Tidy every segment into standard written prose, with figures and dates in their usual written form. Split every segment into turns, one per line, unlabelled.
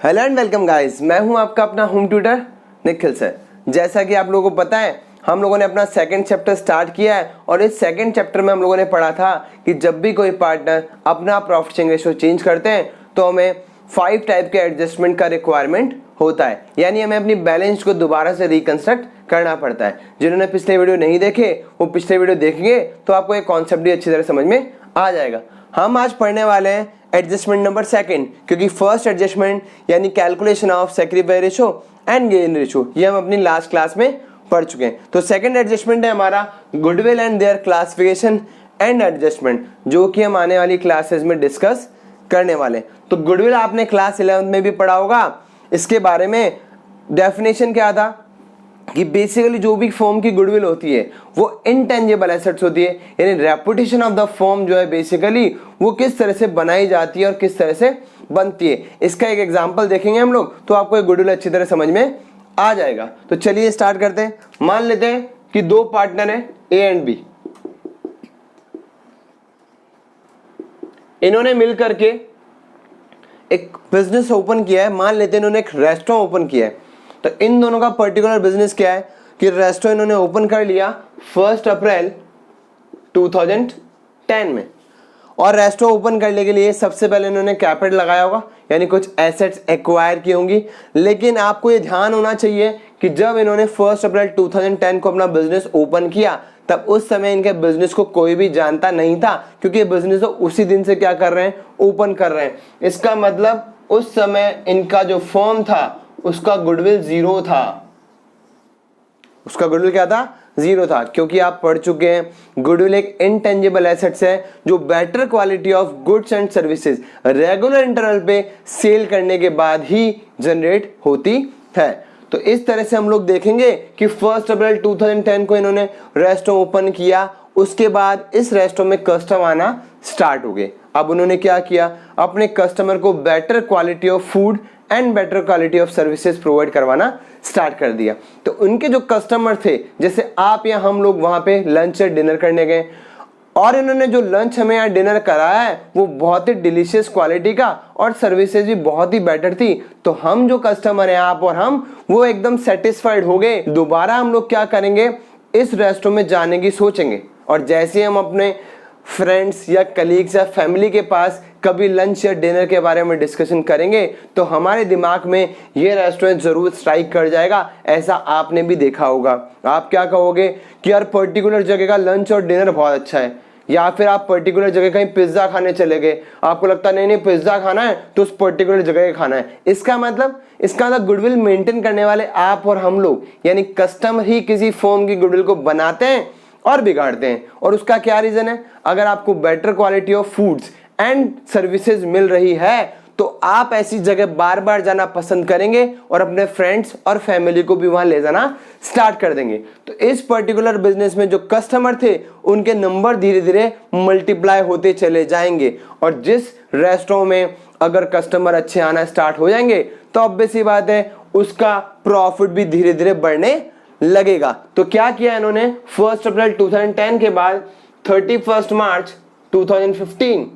Hello and welcome guys, मैं हूं आपका अपना होम ट्यूटर निखिल सर। जैसा कि आप लोगों को पता है, हम लोगों ने अपना सेकंड चैप्टर स्टार्ट किया है और इस सेकंड चैप्टर में हम लोगों ने पढ़ा था कि जब भी कोई पार्टनर अपना प्रॉफिट शेयरिंग रेशियो चेंज करते हैं तो हमें 5 टाइप के एडजस्टमेंट का रिक्वायरमेंट होता है, यानी हमें अपनी बैलेंस को दोबारा से रिकंस्ट्रक्ट करना पड़ता है। जिन्होंने पिछले वीडियो नहीं देखे वो पिछले वीडियो देखेंगे तो आपको एक कॉन्सेप्ट भी अच्छी तरह समझ में आ जाएगा। हम आज पढ़ने वाले हैं एडजस्टमेंट नंबर सेकंड, क्योंकि फर्स्ट एडजस्टमेंट यानी calculation of sacrifice ratio and gain ratio ये हम अपनी लास्ट क्लास में पढ़ चुके हैं। तो सेकंड एडजस्टमेंट है हमारा goodwill and there classification and adjustment, जो कि हम आने वाली क्लासेस में डिस्कस करने वाले हैं। तो गुडविल आपने क्लास 11 में भी पढ़ा होगा। इसके बारे में डेफिनेशन क्या था कि बेसिकली जो भी फर्म की गुडविल होती है वो इनटेंजिबल एसेट्स होती है, यानी रेपुटेशन ऑफ द फर्म जो है बेसिकली वो किस तरह से बनाई जाती है और किस तरह से बनती है। इसका एक एग्जांपल देखेंगे हम लोग तो आपको एक गुडविल अच्छी तरह समझ में आ जाएगा। तो चलिए स्टार्ट करते हैं। मान लेते हैं कि दो पार्टनर है ए एंड बी, इन्होंने मिलकर के एक बिजनेस ओपन किया है। मान लेते हैं इन्होंने एक रेस्टोरेंट ओपन किया है। तो इन दोनों का पर्टिकुलर बिजनेस क्या है कि रेस्टोरेंट इन्होंने ओपन कर लिया 1 अप्रैल 2010 में, और रेस्टोरेंट ओपन करने के लिए सबसे पहले इन्होंने कैपिटल लगाया होगा, यानी कुछ एसेट्स एक्वायर की होंगी। लेकिन आपको ये ध्यान होना चाहिए कि जब इन्होंने 1 अप्रैल 2010 को अपना बिजनेस ओपन किया तब उस समय इनके बिजनेस को कोई भी जानता नहीं था, क्योंकि बिजनेस तो उसी दिन से क्या कर रहे हैं, ओपन कर रहे हैं। इसका मतलब उस समय इनका जो फर्म था उसका गुडविल 0 था। उसका गुडविल क्या था, 0 था, क्योंकि आप पढ़ चुके हैं गुडविल एक इनटेंजिबल एसेट्स है जो better quality of goods and services regular interval पे सेल करने के बाद ही जनरेट होती है। तो इस तरह से हम लोग देखेंगे कि 1 अप्रैल 2010 को इन्होंने रेस्टोरेंट ओपन किया, उसके बाद इस रेस्टोरेंट में कस्टमर आना स्टार्ट हो गए। अब उन्होंने क्या किया, अपने कस्टमर को better quality of food and better quality of services provide करवाना स्टार्ट कर दिया। तो उनके जो कस्टमर थे, जैसे आप या हम लोग वहां पे लंच या डिनर करने गए और इन्होंने जो लंच हमें यहाँ डिनर कराया है वो बहुत ही डिलीशियस क्वालिटी का और सर्विसेज भी बहुत ही बेटर थी। तो हम जो कस्टमर हैं, आप और हम, वो एकदम सेटिस्फाइड हो गए। दोबारा हम लोग क्या करेंगे, इस रेस्टोरेंट में जाने की सोचेंगे। और जैसे हम अपने फ्रेंड्स या कलीग्स या फैमिली के पास कभी लंच या डिनर के बारे में डिस्कशन करेंगे तो हमारे दिमाग में ये रेस्टोरेंट जरूर स्ट्राइक कर जाएगा। ऐसा आपने भी देखा होगा। आप क्या कहोगे कि यार पर्टिकुलर जगह का लंच और डिनर बहुत अच्छा है, या फिर आप पर्टिकुलर जगह कहीं पिज्जा खाने चले गए, आपको लगता नहीं पिज्जा खाना है तो उस पर्टिकुलर जगह खाना है। इसका मतलब गुडविल मेंटेन करने वाले आप और हम लोग, यानी कस्टमर ही किसी फर्म की गुडविल को बनाते हैं और बिगाड़ते हैं। और उसका क्या रीजन है, अगर आपको better quality of foods and services मिल रही है तो आप ऐसी जगह बार बार जाना पसंद करेंगे और अपने फ्रेंड्स और फैमिली को भी वहां ले जाना स्टार्ट कर देंगे। तो इस पर्टिकुलर बिजनेस में जो कस्टमर थे उनके नंबर धीरे धीरे मल्टीप्लाई होते चले जाएंगे, और जिस रेस्टोरेंट में अगर कस्टमर अच्छे आना स्टार्ट हो जाएंगे तो ऑब्वियस सी बात है उसका प्रॉफिट भी धीरे धीरे बढ़ने लगेगा। तो क्या किया इन्होंने, 1 अप्रैल 2010 के बाद 31 मार्च 2015,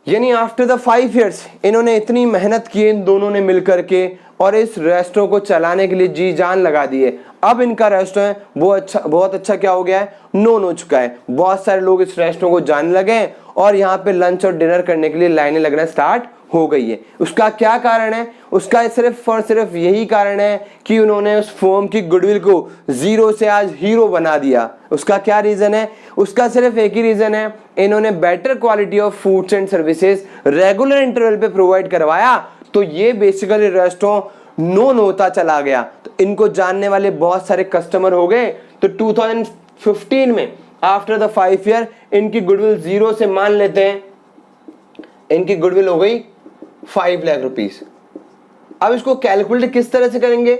यानी आफ्टर द 5 इयर्स इन्होंने इतनी मेहनत की इन दोनों ने मिलकर के और इस रेस्टोरेंट को चलाने के लिए जी जान लगा दी है। अब इनका रेस्टोरेंट बहुत अच्छा क्या हो गया है, नोन हो चुका है। बहुत सारे लोग इस रेस्टोरेंट को जानने लगे हैं और यहाँ पे लंच और डिनर करने के लिए लाइनें लगना स्टार्ट हो गई है। उसका क्या कारण है, उसका सिर्फ और सिर्फ यही कारण है कि उन्होंने उस फर्म की गुडविल को 0 से आज हीरो बना दिया। उसका क्या रीजन है, उसका सिर्फ एक ही रीजन है, इन्होंने better quality of foods and services regular interval पे प्रोवाइड करवाया। तो ये बेसिकली रेस्टोरेंट नोन होता चला गया, तो इनको जानने वाले बहुत सारे कस्टमर हो गए। तो 2015 में आफ्टर द 5 ईयर इनकी गुडविल 0 से मान लेते हैं इनकी गुडविल हो गई 5 लाख रुपीस। अब इसको कैलकुलेट किस तरह से करेंगे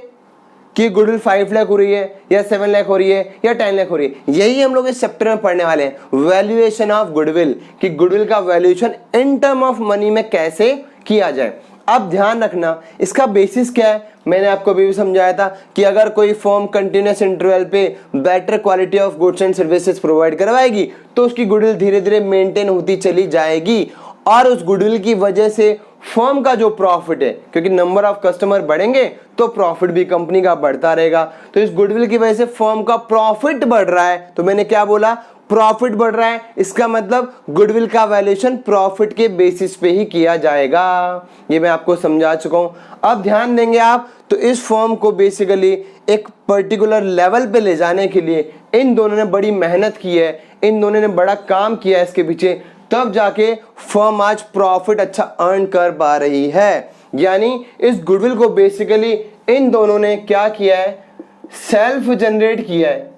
कि गुडविल 5 लाख हो रही है या 7 लाख हो रही है या 10 लाख हो रही है, यही हम लोग इस चैप्टर में पढ़ने वाले हैं। वैल्यूएशन ऑफ गुडविल, कि गुडविल का valuation in term of money में कैसे किया जाए। अब ध्यान रखना इसका बेसिस क्या है, मैंने आपको अभी भी समझाया था कि अगर कोई फर्म कंटिन्यूअस इंटरवल पे better quality of goods and services provide करवाएगी तो उसकी गुडविल धीरे धीरे मेंटेन होती चली जाएगी। और उस गुडविल की वजह से फर्म का जो प्रॉफिट है, क्योंकि नंबर ऑफ कस्टमर बढ़ेंगे तो प्रॉफिट भी कंपनी का बढ़ता रहेगा, तो इस गुडविल की वजह से फर्म का प्रॉफिट बढ़ रहा है। तो मैंने क्या बोला, प्रॉफिट बढ़ रहा है, इसका मतलब गुडविल का वैल्यूएशन प्रॉफिट के बेसिस पे ही किया जाएगा। ये मैं आपको समझा चुका हूं। अब ध्यान देंगे आप, तो इस फर्म को बेसिकली एक पर्टिकुलर लेवल पे ले जाने के लिए इन दोनों ने बड़ी मेहनत की है, इन दोनों ने बड़ा काम किया है इसके पीछे, तब जाके फर्म आज प्रॉफिट अच्छा अर्न कर पा रही है। यानी इस गुडविल को बेसिकली इन दोनों ने क्या किया है, सेल्फ जनरेट किया है,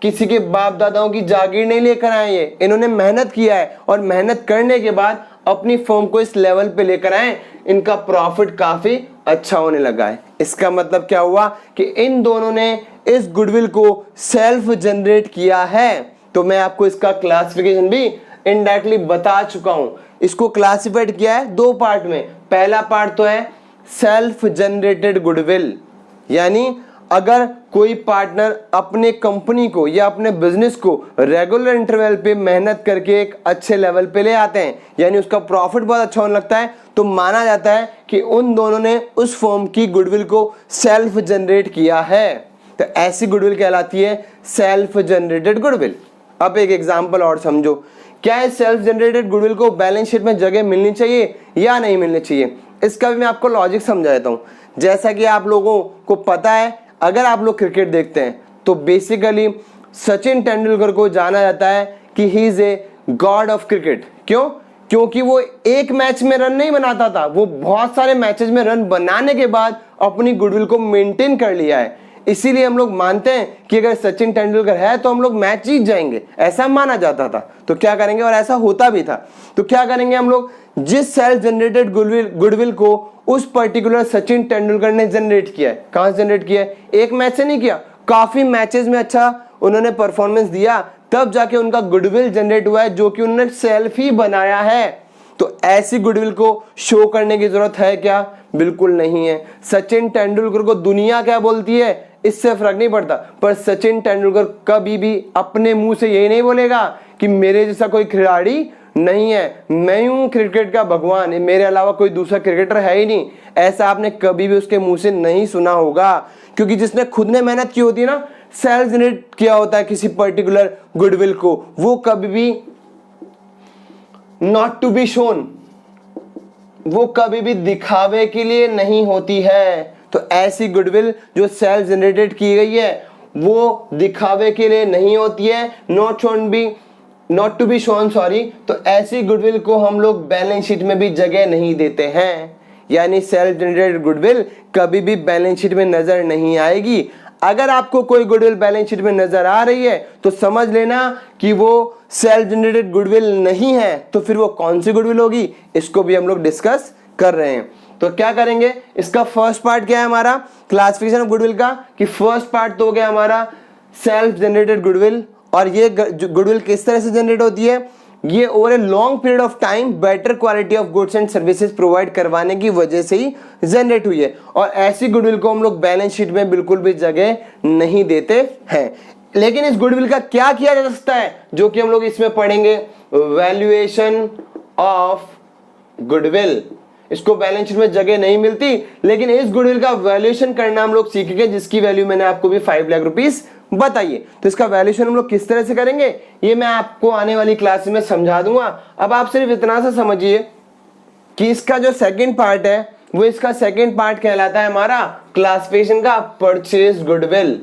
किसी के बाप दादाओं की जागीर नहीं लेकर आए, ये इन्होंने मेहनत किया है और मेहनत करने के बाद अपनी फर्म को इस लेवल पे लेकर आए, इनका प्रॉफिट काफी अच्छा होने लगा है। इसका मतलब क्या हुआ कि इन दोनों ने इस गुडविल को सेल्फ जनरेट किया है। तो मैं आपको इसका क्लासिफिकेशन भी इनडायरेक्टली बता चुका हूं। इसको क्लासिफाइड किया है दो पार्ट में। पहला पार्ट तो है सेल्फ जनरेटेड गुडविल, यानी अगर कोई पार्टनर अपने कंपनी को या अपने बिजनेस को रेगुलर इंटरवल पे मेहनत करके एक अच्छे लेवल पे ले आते हैं, यानी उसका प्रॉफिट बहुत अच्छा होने लगता है, तो माना जाता है कि उन दोनों ने उस फर्म की गुडविल को सेल्फ जनरेट किया है। तो ऐसी गुडविल कहलाती है सेल्फ जनरेटेड गुडविल। अब एक एग्जांपल और समझो, क्या इस सेल्फ जनरेटेड गुडविल को बैलेंस शीट में जगह मिलनी चाहिए या नहीं मिलनी चाहिए? इसका भी मैं आपको लॉजिक समझा देता हूं। जैसा कि आप लोगों को पता है, अगर आप लोग क्रिकेट देखते हैं तो बेसिकली सचिन तेंदुलकर को जाना जाता है कि he is a god of cricket. क्यों? क्योंकि वो एक मैच में रन नहीं बनाता था, वो बहुत सारे मैचेस में रन बनाने के बाद अपनी गुडविल को मेंटेन कर लिया है। इसीलिए हम लोग मानते हैं कि अगर सचिन तेंदुलकर है तो हम लोग मैच जीत जाएंगे, ऐसा माना जाता था। तो क्या करेंगे, और ऐसा होता भी था, तो क्या करेंगे हम लोग, जिस सेल्फ जनरेटेड गुडविल को उस पर्टिकुलर सचिन तेंदुलकर ने जनरेट किया है, कहां से जनरेट किया है, एक मैच से नहीं किया, काफी मैचेस में अच्छा उन्होंने परफॉर्मेंस दिया, तब जाके उनका गुडविल जनरेट हुआ है, जो कि उन्होंने सेल्फ ही बनाया है। तो ऐसी गुडविल को शो करने की जरूरत है क्या? बिल्कुल नहीं है। सचिन तेंदुलकर को दुनिया क्या बोलती है इससे फर्क नहीं पड़ता, पर सचिन तेंदुलकर कभी भी अपने मुंह से यही नहीं बोलेगा कि मेरे जैसा कोई खिलाड़ी नहीं है, मैं हूं क्रिकेट का भगवान, मेरे अलावा कोई दूसरा क्रिकेटर है ही नहीं। ऐसा आपने कभी भी उसके मुंह से नहीं सुना होगा, क्योंकि जिसने खुद ने मेहनत की होती है ना, सेल्फ जनरेट किया होता है किसी पर्टिकुलर गुडविल को, वो कभी भी नॉट टू बी शोन, वो कभी भी दिखावे के लिए नहीं होती है। तो ऐसी गुडविल जो सेल्फ जनरेटेड की गई है वो दिखावे के लिए नहीं होती है, not to be shown sorry. तो ऐसी गुडविल को हम लोग बैलेंस शीट में भी जगह नहीं देते हैं, यानी सेल्फ जनरेटेड गुडविल कभी भी बैलेंस शीट में नजर नहीं आएगी। अगर आपको कोई गुडविल बैलेंस शीट में नजर आ रही है तो समझ लेना कि वो सेल्फ जनरेटेड गुडविल नहीं है। तो फिर वो कौन सी गुडविल होगी, इसको भी हम लोग डिस्कस कर रहे हैं। तो क्या करेंगे, इसका फर्स्ट पार्ट क्या है हमारा क्लासिफिकेशन ऑफ गुडविल का, कि फर्स्ट पार्ट तो हो गया हमारा सेल्फ जनरेटेड गुडविल, और ये गुडविल किस तरह से जनरेट होती है, ये over a long period of time better quality of goods and services provide करवाने की वजह से ही जनरेट हुई है। और ऐसी गुडविल को हम लोग बैलेंस शीट में बिल्कुल भी जगह नहीं देते हैं। लेकिन इस गुडविल का क्या किया जा सकता है, जो कि हम लोग इसमें पढ़ेंगे, वैल्यूएशन ऑफ गुडविल। इसको बैलेंस शीट में जगह नहीं मिलती, लेकिन इस गुडविल का वैल्यूएशन करना हम लोग सीखेंगे, जिसकी वैल्यू मैंने आपको भी 5 लाख रुपीस बताइए। तो इसका वैल्यूएशन हम लोग किस तरह से करेंगे ये मैं आपको आने वाली क्लास में समझा दूंगा। अब आप सिर्फ इतना सा समझिए कि इसका जो सेकंड पार्ट है वो इसका सेकंड पार्ट कहलाता है हमारा क्लासिफिकेशन का परचेज गुडविल।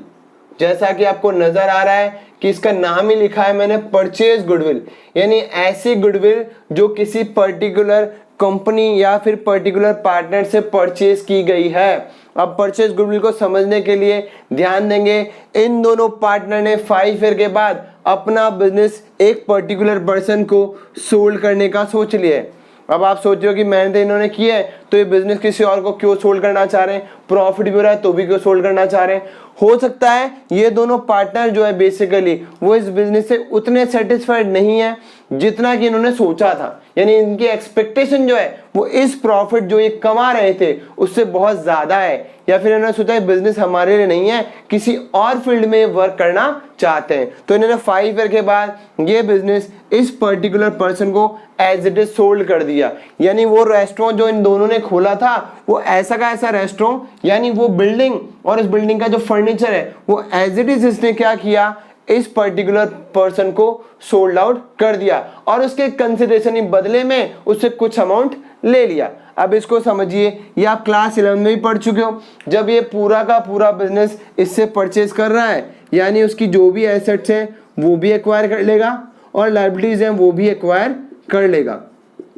जैसा कि आपको नजर आ रहा है कि इसका नाम ही लिखा है मैंने, परचेज गुडविल, यानी ऐसी गुडविल जो किसी पर्टिकुलर कंपनी या फिर पर्टिकुलर पार्टनर से परचेज की गई है। अब परचेज गुडविल को समझने के लिए ध्यान देंगे, इन दोनों पार्टनर ने 5 ईयर के बाद अपना बिजनेस एक पर्टिकुलर पर्सन को सोल्ड करने का सोच लिया है। अब आप सोच रहे हो कि मेहनत इन्होंने की है तो ये बिजनेस किसी और को क्यों सोल्ड करना चाह रहे हैं, प्रॉफिट भी हो रहा है तो भी क्यों सोल्ड करना चाह रहे हैं। हो सकता है ये दोनों पार्टनर जो है बेसिकली वो इस बिजनेस से उतने सेटिस्फाइड नहीं है जितना कि इन्होंने सोचा था, यानी इनकी एक्सपेक्टेशन जो है वो इस प्रॉफिट जो ये कमा रहे थे उससे बहुत ज्यादा है, या फिर इन्होंने सोचा बिजनेस हमारे लिए नहीं है, किसी और फील्ड में वर्क करना चाहते हैं। तो इन्होंने 5 ईयर के बाद ये बिजनेस इस पर्टिकुलर पर्सन को एज इट इज सोल्ड कर दिया। यानी वो रेस्टोरेंट जो इन दोनों ने खोला था वो ऐसा का ऐसा रेस्टोरेंट, यानी वो बिल्डिंग और इस बिल्डिंग का जो फर्नीचर है वो एज इट इज इसने क्या किया, इस पर्टिकुलर पर्सन को सोल्ड आउट कर दिया और उसके कंसिडरेशन बदले में उससे कुछ अमाउंट ले लिया। अब इसको समझिए, ये आप क्लास 11 में भी पढ़ चुके हो, जब ये पूरा का पूरा बिजनेस इससे परचेज कर रहा है यानी उसकी जो भी एसेट्स हैं वो भी एक्वायर कर लेगा और लायबिलिटीज हैं वो भी एक्वायर कर लेगा।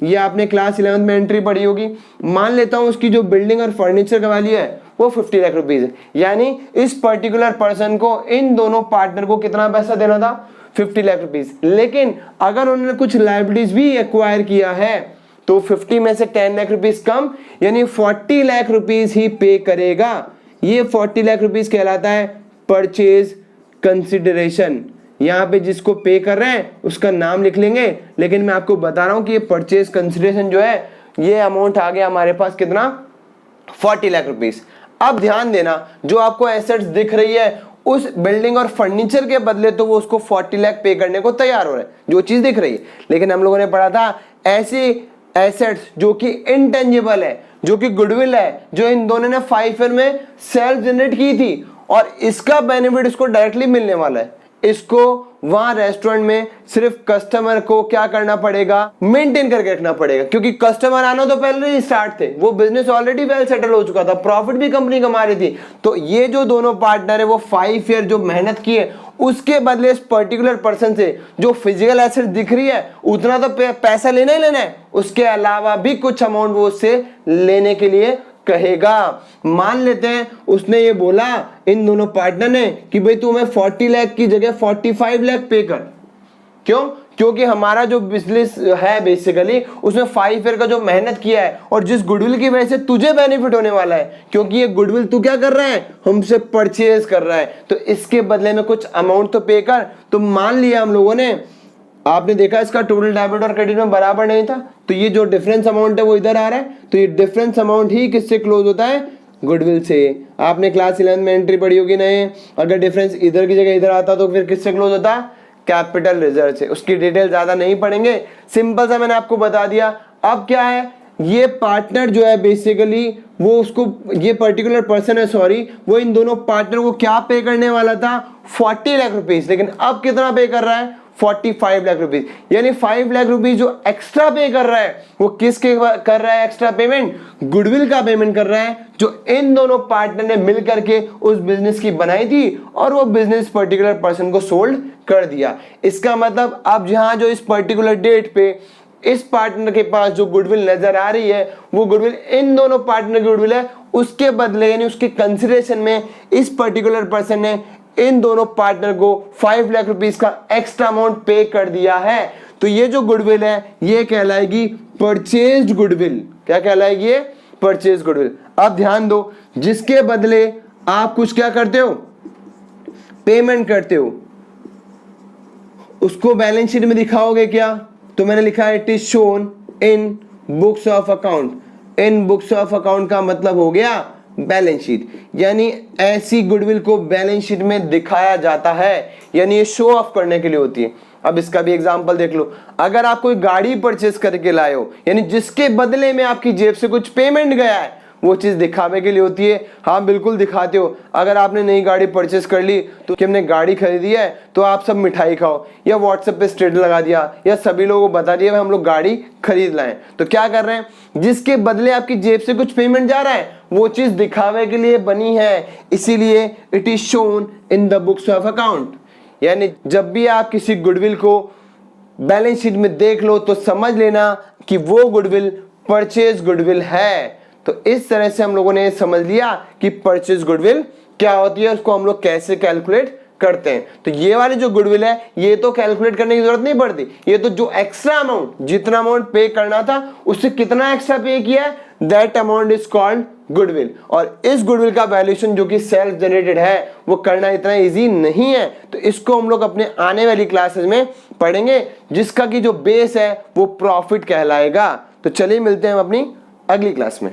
ये आपने क्लास 11 में एंट्री पढ़ी होगी। मान लेता हूं उसकी जो बिल्डिंग और फर्नीचर का वैल्यू है वो 50 लाख रुपीज है, यानी इस पर्टिकुलर पर्सन को इन दोनों पार्टनर को कितना पैसा देना था, 50 लाख रुपीज। लेकिन अगर उन्होंने कुछ लायबिलिटीज भी एक्वायर किया है तो 50 में से 10 लाख रुपीज कम, यानी 40 लाख रुपीज ही पे करेगा। ये 40 लाख रुपीज कहलाता है परचेज कंसिडरेशन। यहाँ पे जिसको पे कर रहे हैं उसका नाम लिख लेंगे, लेकिन मैं आपको बता रहा हूं कि ये परचेज कंसिडरेशन जो है ये अमाउंट आ गया हमारे पास कितना, 40 लाख रुपीज। अब ध्यान देना, जो आपको एसेट्स दिख रही है उस बिल्डिंग और फर्नीचर के बदले तो वो उसको 40 लाख पे करने को तैयार हो रहा है, जो चीज दिख रही है। लेकिन हम लोगों ने पढ़ा था ऐसी एसेट्स जो कि इनटेंजिबल है, जो कि गुडविल है, जो इन दोनों ने 5 ईयर में सेल्फ जनरेट की थी और इसका बेनिफिट इसको डायरेक्टली मिलने वाला है। इसको वहां रेस्टोरेंट में सिर्फ कस्टमर को क्या करना पड़ेगा, मेंटेन करके रखना पड़ेगा, क्योंकि कस्टमर आना तो पहले ही स्टार्ट थे, वो बिजनेस ऑलरेडी वेल सेटल हो चुका था, प्रॉफिट भी कंपनी कमा रही थी। तो ये जो दोनों पार्टनर है वो 5 ईयर जो मेहनत की है उसके बदले इस पर्टिकुलर पर्सन से जो फिजिकल एसेट दिख रही है उतना तो पैसा लेना ही लेना है, उसके अलावा भी कुछ अमाउंट वो उससे लेने के लिए कहेगा। मान लेते हैं उसने ये बोला इन दोनों पार्टनर ने कि भाई तू हमें 40 लाख की जगह 45 लाख पे कर। क्यों? क्योंकि हमारा जो बिजनेस है बेसिकली उसमें 5 ईयर का जो मेहनत किया है और जिस गुडविल की वजह से तुझे बेनिफिट होने वाला है, क्योंकि ये गुडविल तू क्या कर रहा है, हमसे परचेज कर रहा है, तो इसके बदले में कुछ अमाउंट तो पे कर। तो मान लिया हम लोगों ने, आपने देखा इसका टोटल डेबिट और क्रेडिट में बराबर नहीं था, तो ये जो डिफरेंस अमाउंट है वो इधर आ रहा है, तो ये डिफरेंस अमाउंट ही किससे क्लोज होता है, गुडविल से। आपने क्लास 11 में एंट्री पढ़ी होगी नहीं, अगर डिफरेंस इधर की जगह इधर आता तो फिर किससे क्लोज होता, कैपिटल रिजर्व से। उसकी डिटेल ज्यादा नहीं पढ़ेंगे, सिंपल सा मैंने आपको बता दिया। अब क्या है, ये पार्टनर जो है बेसिकली वो उसको, ये पर्टिकुलर पर्सन है सॉरी, वो इन दोनों पार्टनर को क्या पे करने वाला था, 40 लाख रुपीज, लेकिन अब कितना पे कर रहा है, 45 लाख रुपीज। यानी 5 लाख रुपीज जो एक्स्ट्रा पे कर रहा है वो किसके कर रहा है एक्स्ट्रा पेमेंट, गुडविल का पेमेंट कर रहा है, जो इन दोनों पार्टनर ने मिल करके उस बिजनेस की बनाई थी और वो बिजनेस पर्टिकुलर पर्सन को सोल्ड कर दिया। इसका मतलब अब जहां जो इस पर्टिकुलर डेट पे इस पार्टनर के पास जो गुडविल नजर आ रही है वो गुडविल इन दोनों पार्टनर की गुडविल है, उसके बदले यानी उसके कंसिडरेशन में इस पर्टिकुलर पर्सन ने इन दोनों पार्टनर को 5 लाख रुपीस का एक्स्ट्रा अमाउंट पे कर दिया है। तो ये जो गुडविल है ये कहलाएगी परचेज्ड गुडविल। क्या कहलाएगी ये, परचेज गुडविल। अब ध्यान दो, जिसके बदले आप कुछ क्या करते हो, पेमेंट करते हो, उसको बैलेंस शीट में दिखाओगे क्या, तो मैंने लिखा है it is shown in books of account. In books of account का मतलब हो गया बैलेंस शीट, यानी ऐसी गुडविल को बैलेंस शीट में दिखाया जाता है, यानी ये शो ऑफ करने के लिए होती है। अब इसका भी एग्जांपल देख लो, अगर आप कोई गाड़ी परचेस करके लाए हो, यानी जिसके बदले में आपकी जेब से कुछ पेमेंट गया है, वो चीज दिखावे के लिए होती है। हाँ बिल्कुल दिखाते हो, अगर आपने नई गाड़ी परचेस कर ली तो कि हमने गाड़ी खरीदी है तो आप सब मिठाई खाओ, या व्हाट्सएप पे स्टेटस लगा दिया, या सभी लोगों को बता दिया हम लोग गाड़ी खरीद लाए। तो क्या कर रहे हैं, जिसके बदले आपकी जेब से कुछ पेमेंट जा रहा है वो चीज दिखावे के लिए बनी है, इसीलिए it is shown in the books of account. यानी जब भी आप किसी गुडविल को बैलेंस शीट में देख लो तो समझ लेना कि वो गुडविल परचेज गुडविल है। तो इस तरह से हम लोगों ने समझ लिया कि परचेज गुडविल क्या होती है, उसको हम लोग कैसे कैलकुलेट करते हैं। तो ये वाली जो गुडविल है ये तो कैलकुलेट करने की जरूरत नहीं पड़ती, ये तो जो एक्स्ट्रा अमाउंट, जितना अमाउंट पे करना था उससे कितना एक्स्ट्रा पे किया है, that amount is called goodwill. और इस गुडविल का वैल्यूएशन जो कि सेल्फ जनरेटेड है वो करना इतना इजी नहीं है, तो इसको हम लोग अपने आने वाली क्लासेस में पढ़ेंगे, जिसका कि जो बेस है वो प्रॉफिट कहलाएगा। तो चलिए मिलते हैं हम अपनी अगली क्लास में।